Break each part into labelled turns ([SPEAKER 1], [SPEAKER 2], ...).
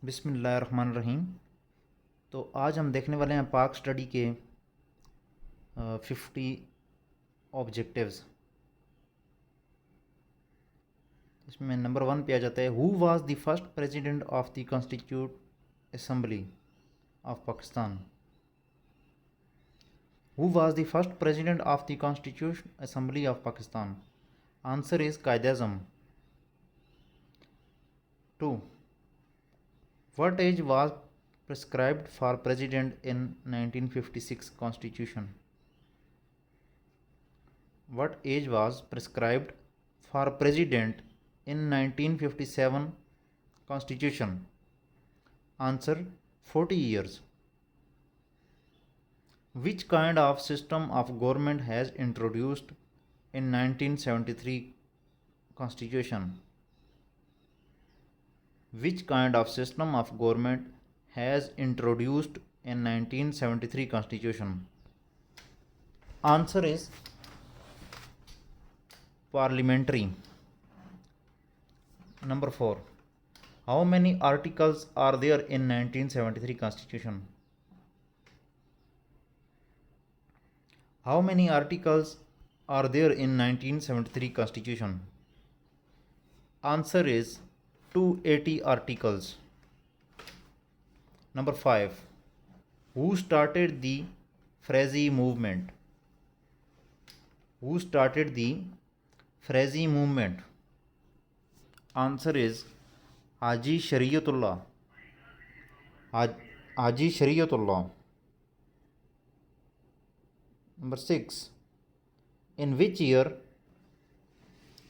[SPEAKER 1] बिस्मिल्लाहिर्रहमानिर्रहीम। तो आज हम देखने वाले हैं पाक स्टडी के 50 ऑब्जेक्टिव्स। इसमें नंबर 1 पे आ जाता है, who was the first president of the constitute assembly of Pakistan. Who was the first president of the constitution assembly of Pakistan? Answer is Quaid-e-Azam. 2. What age was prescribed for president in 1956 Constitution? What age was prescribed for president in 1957 Constitution? Answer: 40 years. Which kind of system of government has introduced in 1973 Constitution? Which kind of system of government has introduced in 1973 Constitution? Answer is parliamentary. Number 4. How many articles are there in 1973 Constitution? How many articles are there in 1973 Constitution? Answer is 280 articles. Number 5. Who started the Frazee movement? Who started the Frazee movement? Answer is Haji Shariatullah. Haji Shariatullah. Number 6. In which year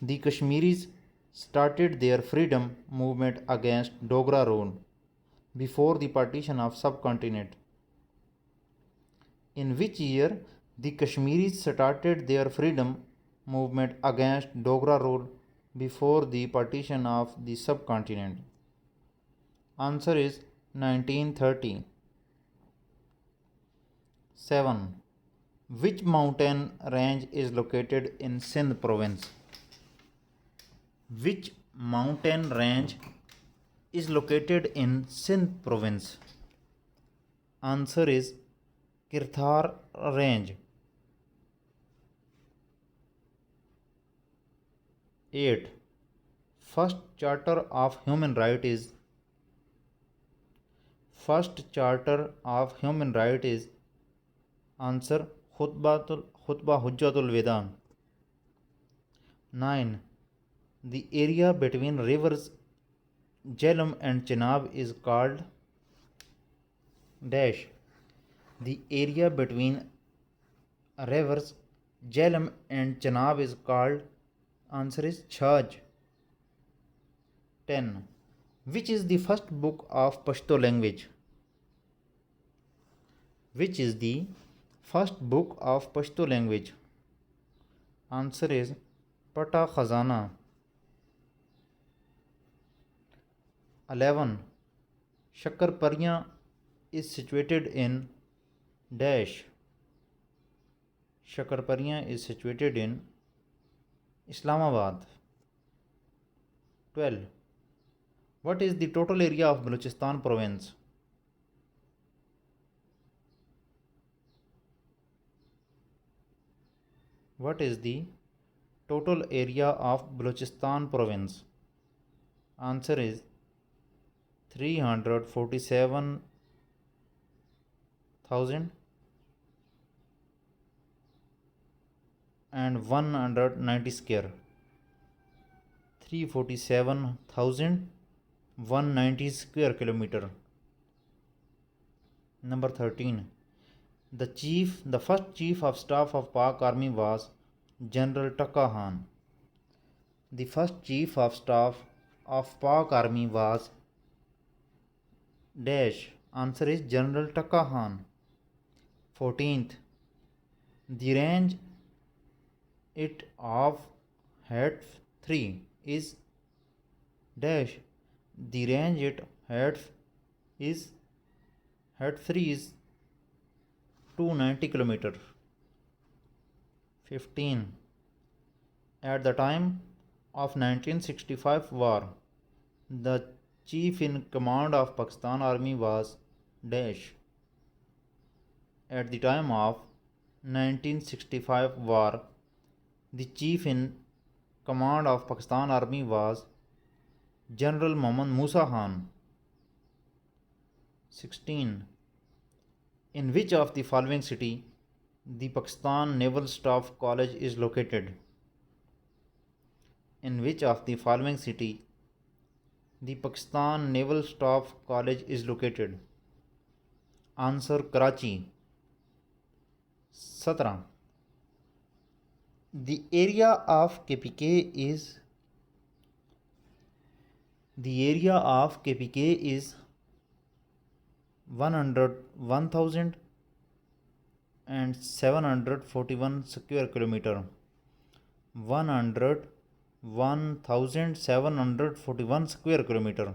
[SPEAKER 1] the Kashmiris started their freedom movement against Dogra rule before the partition of subcontinent? In which year the Kashmiris started their freedom movement against Dogra rule before the partition of the subcontinent? Answer is 1930. 7. Which mountain range is located in Sindh province? Which mountain range is located in Sindh province? Answer is Kirthar range. 8. First charter of human right is answer Khutbah Hujjatul Wada. 9. The area between rivers Jhelum and Chenab is called dash. The area between rivers Jhelum and Chenab is called, answer is Chhaj. 10. Which is the first book of Pashto language? Which is the first book of Pashto language? Answer is Pata Khazana. 11. Shakarpariyan is situated in dash. Shakarpariyan is situated in Islamabad. 12. What is the total area of Balochistan province? What is the total area of Balochistan province? Answer is 347,190 square. 347,190 square kilometer. Number 13. The first chief of staff of Pak Army was General Taka Khan. The first chief of staff of Pak Army was dash. Answer is General Taka Khan. 14th. The range it of head 3 is dash. The range it head 3 is 290 km. 15. At the time of 1965 war, the chief in command of Pakistan Army was dash. At the time of 1965 war, the chief in command of Pakistan Army was General Mohammad Musa Khan. 16. In which of the following city the Pakistan Naval Staff College is located? In which of the following city the Pakistan Naval Staff College is located? Answer Karachi. 17. The area of KPK is 101,741 square kilometer. 101,741 square kilometer.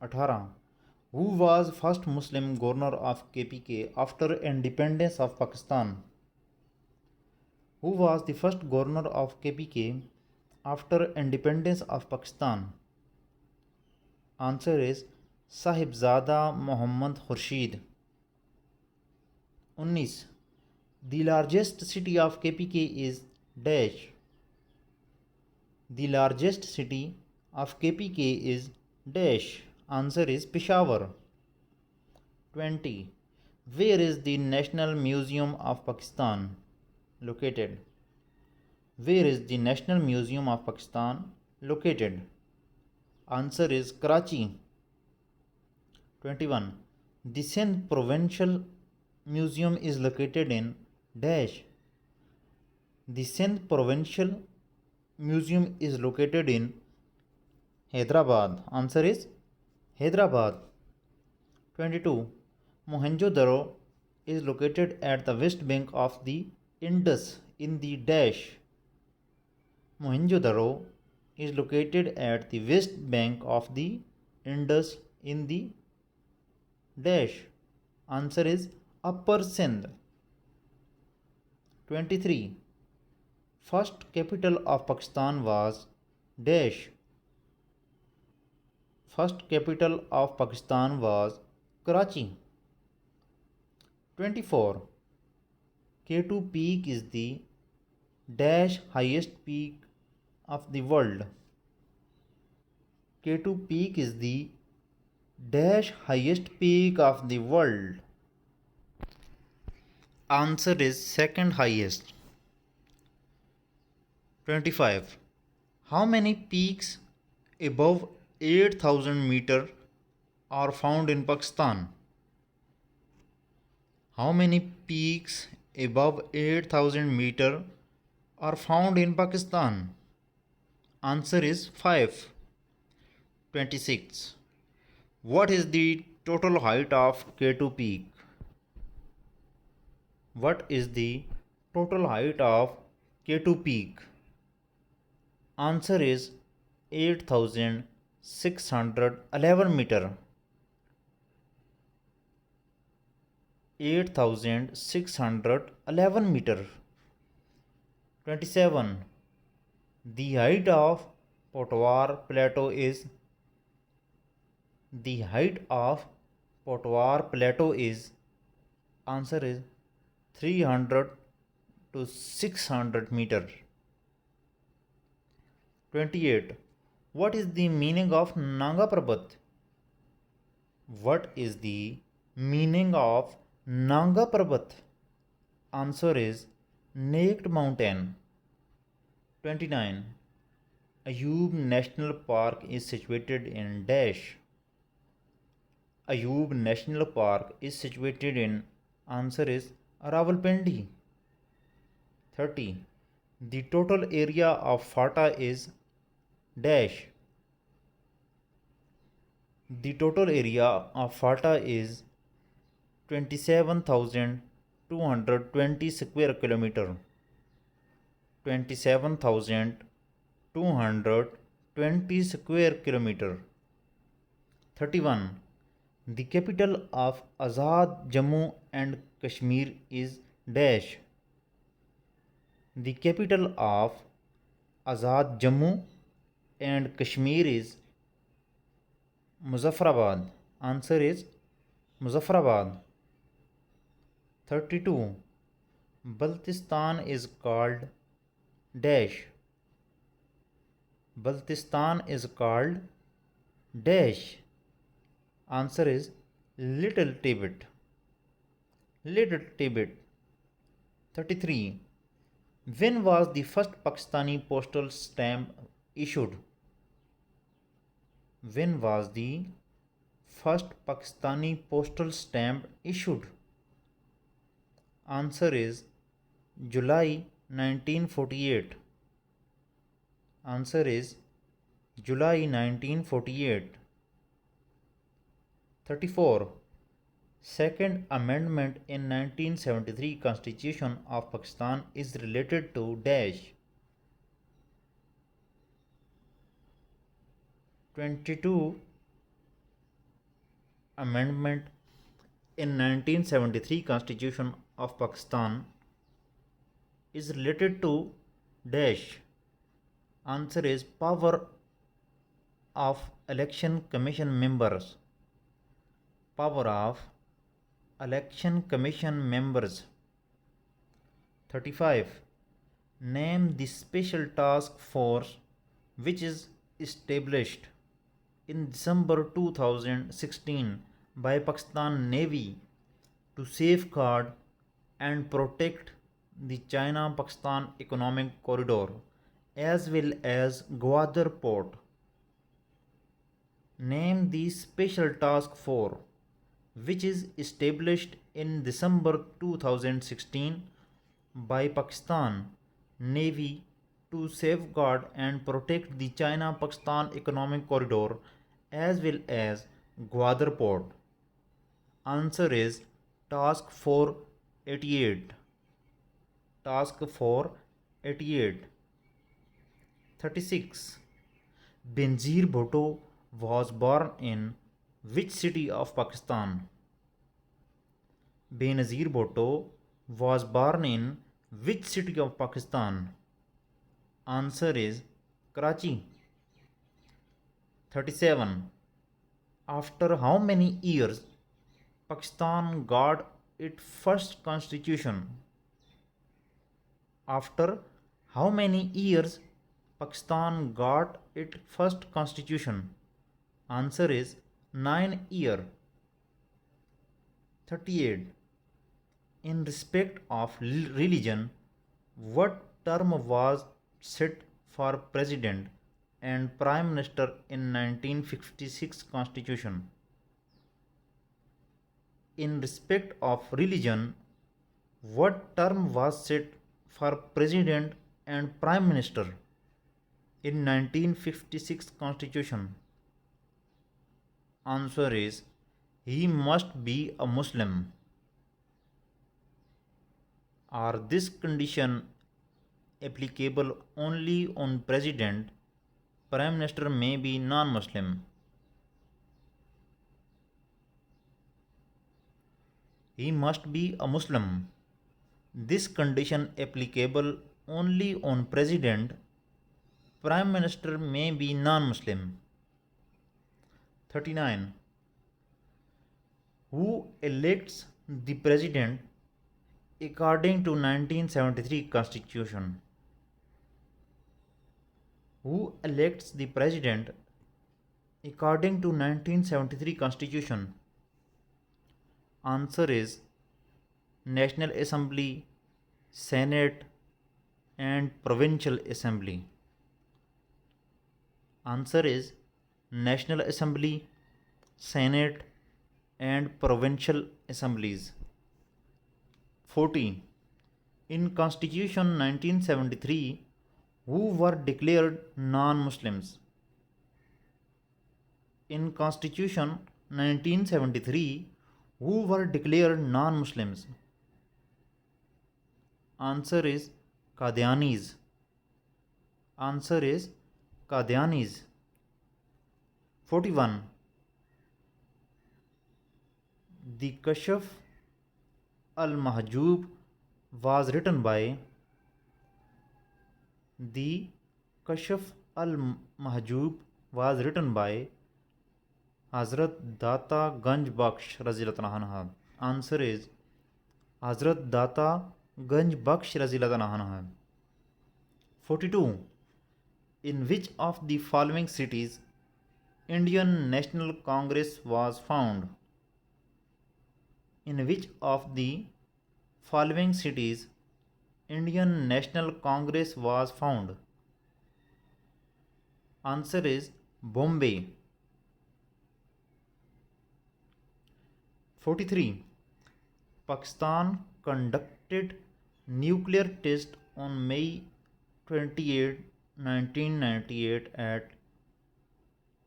[SPEAKER 1] 18. Who was first Muslim governor of KPK after independence of Pakistan? Who was the first governor of KPK after independence of Pakistan? Answer is Sahibzada Muhammad Khurshid. 19. The largest city of KPK is dash. The largest city of KPK is dash. Answer is Peshawar. 20. Where is the National Museum of Pakistan located? Where is the National Museum of Pakistan located? Answer is Karachi. 21. The Sindh Provincial Museum is located in dash. The Sindh Provincial Museum is located in Hyderabad. Answer is Hyderabad. 22. Mohenjo-daro is located at the west bank of the Indus in the dash. Mohenjo-daro is located at the west bank of the Indus in the dash. Answer is Upper Sindh. 23. First capital of Pakistan was dash. First capital of Pakistan was Karachi. 24. K2 peak is the dash highest peak of the world. K2 peak is the dash highest peak of the world. Answer is second highest. 25. How many peaks above 8,000 meter are found in Pakistan? How many peaks above 8,000 meter are found in Pakistan? Answer is 5. 26. What is the total height of K2 peak? What is the total height of K2 peak? Answer is 8,611 meter. 8,611 meter. 27. The height of Potwar Plateau is answer is 300 to 600 meter. 28. What is the meaning of Nanga Parbat? What is the meaning of Nanga Parbat? Answer is naked mountain. 29. Ayub National Park is situated in dash. Ayub National Park is situated in answer is Rawalpindi. 30. The total area of FATA is dash. The total area of FATA is 27,220 square kilometer. 27,220 square kilometer. 31. The capital of Azad Jammu and Kashmir is dash. The capital of Azad Jammu and Kashmir is Muzaffarabad. Answer is Muzaffarabad. 32. Baltistan is called dash. Baltistan is called dash. Answer is Little Tibet. Little Tibet. 33. When was the first Pakistani postal stamp issued? When was the first Pakistani postal stamp issued? Answer is July 1948. Answer is July 1948. 34. Second Amendment in 1973 Constitution of Pakistan is related to dash. 22 Amendment in 1973 Constitution of Pakistan is related to dash. Answer is power of election commission members. Power of election commission members. 35. Name the special task force which is established in December 2016 by Pakistan Navy to safeguard and protect the China-Pakistan economic corridor as well as Gwadar port. Name the special task force which is established in December 2016 by Pakistan Navy to safeguard and protect the China-Pakistan economic corridor as well as Gwadar port. Answer is Task Force 88. Task Force 88. 36. Benazir Bhutto was born in which city of Pakistan? Benazir Bhutto was born in which city of Pakistan? Answer is Karachi. 37. After how many years Pakistan got its first constitution? After how many years Pakistan got its first constitution? Answer is 9 years. 38. In respect of religion, what term was set for president and prime minister in 1956 constitution? In respect of religion, what term was set for president and prime minister in 1956 constitution? Answer is he must be a Muslim. Are this condition applicable only on president? Prime minister may be non-Muslim. He must be a Muslim. This condition applicable only on president. Prime minister may be non-Muslim. 39. Who elects the president according to 1973 constitution? Who elects the president according to 1973 constitution? Answer is National Assembly, Senate and Provincial Assembly. Answer is National Assembly, Senate and Provincial Assemblies. 40. In Constitution 1973, who were declared non-Muslims? In Constitution 1973, who were declared non-Muslims? Answer is Qadianis. Answer is Qadianis. 41. The Kashf al-Mahjub was written by. The Kashf al-Mahjub was written by. Hazrat Data Ganj Baksh Raziallahu anha. Answer is Hazrat Data Ganj Baksh Raziallahu anha. 42. In which of the following cities Indian National Congress was found? In which of the following cities Indian National Congress was found? Answer is Bombay. 43. Pakistan conducted nuclear test on May 28, 1998 at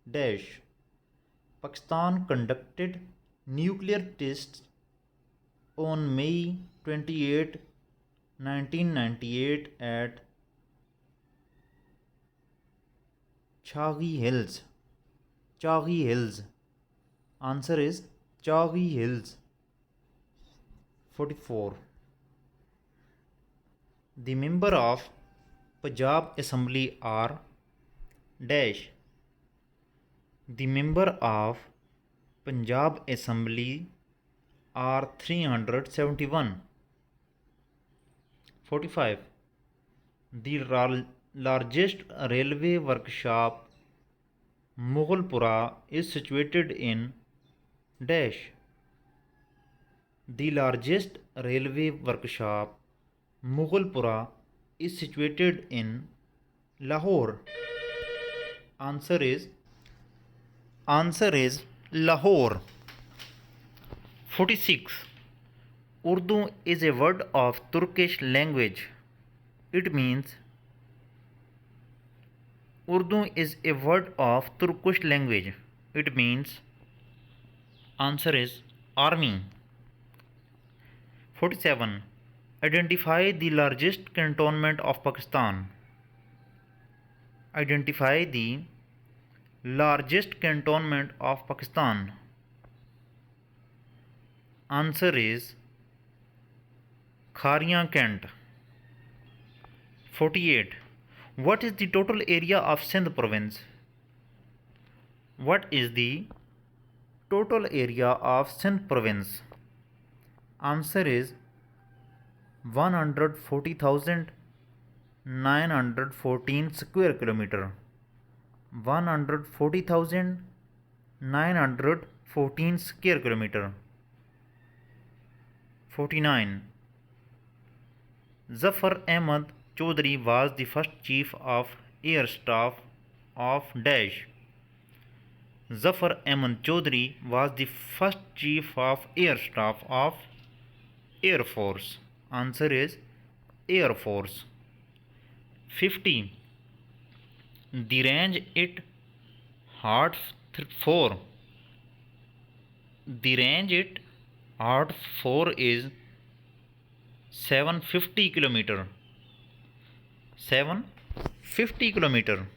[SPEAKER 1] dash. Pakistan conducted nuclear tests on May 28, 1998 at Chaghi Hills. Chaghi Hills. Answer is Chaghi Hills. 44. The member of Punjab Assembly are dash. The member of Punjab Assembly are 371. 45. The largest railway workshop Mughalpura is situated in dash. The largest railway workshop Mughalpura is situated in Lahore. Answer is Lahore. 46. Urdu is a word of Turkish language. It means Urdu is a word of Turkish language. It means answer is army. 47. Identify the largest cantonment of Pakistan. Identify the largest cantonment of Pakistan. Answer is Kharian Kent. 48. What is the total area of Sindh province? What is the total area of Sindh province? Answer is 140,914 square kilometer. 140,914 square kilometer. 49. Zafar Ahmad Chaudhary was the first chief of air staff of dash. Zafar Ahmad Chaudhary was the first chief of air staff of Air Force. Answer is Air Force. 50. The range it hard for. The range it hard for is 750 kilometer. 750 kilometer.